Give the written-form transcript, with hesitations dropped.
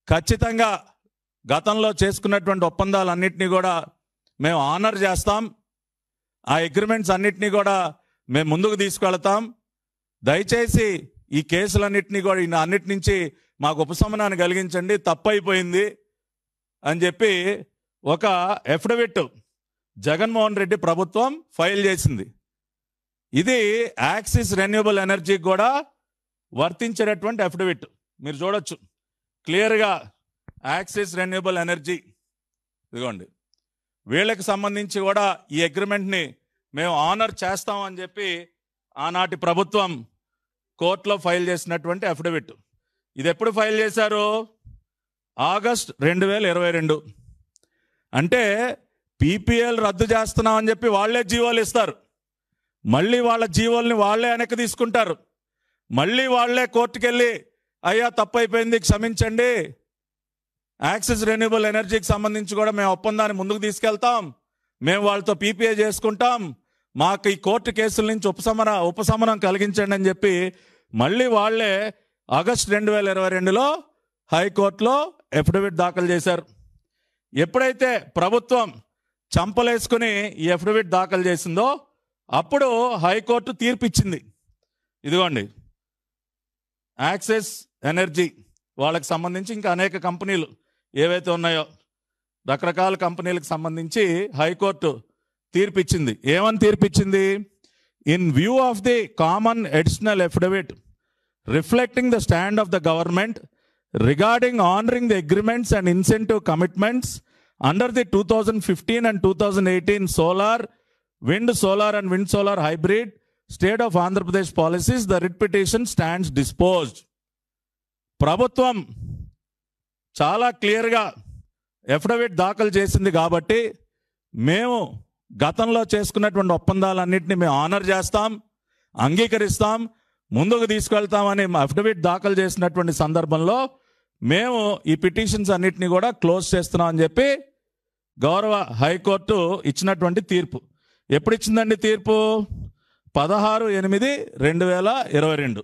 ఖచ్చితంగా గతంలో చేసుకున్నటువంటి ఒప్పందాలన్నింటినీ కూడా మేము ఆనర్ చేస్తాం. ఆ అగ్రిమెంట్స్ అన్నిటినీ కూడా మేము ముందుకు తీసుకెళ్తాం. దయచేసి ఈ కేసులన్నింటినీ కూడా అన్నిటి నుంచి మాకు ఉపశమనాన్ని కలిగించండి, తప్పైపోయింది అని చెప్పి ఒక అఫిడవిట్ జగన్మోహన్ రెడ్డి ప్రభుత్వం ఫైల్ చేసింది. ఇది యాక్సిస్ రెన్యూబుల్ ఎనర్జీకి కూడా వర్తించేటటువంటి అఫిడవిట్. మీరు చూడొచ్చు క్లియర్గా యాక్సిస్ రెన్యూబుల్ ఎనర్జీ, ఇదిగోండి, వీళ్ళకి సంబంధించి కూడా ఈ అగ్రిమెంట్ని మేము ఆనర్ చేస్తామని చెప్పి ఆనాటి ప్రభుత్వం కోర్టులో ఫైల్ చేసినటువంటి అఫిడవిట్. ఇది ఎప్పుడు ఫైల్ చేశారు? ఆగస్ట్ 2022. అంటే పీపీఎల్ రద్దు చేస్తున్నామని చెప్పి వాళ్ళే జీవోలు ఇస్తారు, మళ్ళీ వాళ్ళ జీవోల్ని వాళ్ళే వెనక్కి తీసుకుంటారు, మళ్ళీ వాళ్ళే కోర్టుకు వెళ్ళి అయ్యా తప్పైపోయింది క్షమించండి, యాక్సిస్ రెన్యూబుల్ ఎనర్జీకి సంబంధించి కూడా మేము ఒప్పందాన్ని ముందుకు తీసుకెళ్తాం, మేము వాళ్ళతో పీపీఏ చేసుకుంటాం, మాకు ఈ కోర్టు కేసుల నుంచి ఉపశమనం కలిగించండి అని చెప్పి మళ్ళీ వాళ్ళే ఆగస్ట్ 2022లో హైకోర్టులో అఫిడవిట్ దాఖలు చేశారు. ఎప్పుడైతే ప్రభుత్వం చంపలేసుకుని ఈ అఫిడవిట్ దాఖలు చేసిందో అప్పుడు హైకోర్టు తీర్పు ఇచ్చింది. ఇదిగోండి, యాక్సిస్ ఎనర్జీ వాళ్ళకి సంబంధించి ఇంకా అనేక కంపెనీలు ఏవైతే ఉన్నాయో రకరకాల కంపెనీలకు సంబంధించి హైకోర్టు తీర్పిచ్చింది. ఏమని తీర్పిచ్చింది? In view of the common additional affidavit reflecting the stand of the government regarding honouring the agreements and incentive commitments under the 2015 and 2018 wind solar and wind solar hybrid state of Andhra Pradesh policies, the writ petition stands disposed. ప్రభుత్వం చాలా క్లియర్గా affidavit దాఖలు చేసింది కాబట్టి మేము గతంలో చేసుకున్నటువంటి ఒప్పందాలన్నింటినీ మేము ఆనర్ చేస్తాం, అంగీకరిస్తాం, ముందుకు తీసుకెళ్తామని అఫిడవిట్ దాఖలు చేసినటువంటి సందర్భంలో మేము ఈ పిటిషన్స్ అన్నిటినీ కూడా క్లోజ్ చేస్తున్నాం అని చెప్పి గౌరవ హైకోర్టు ఇచ్చినటువంటి తీర్పు. ఎప్పుడు ఇచ్చిందండి తీర్పు? 16/8/2022.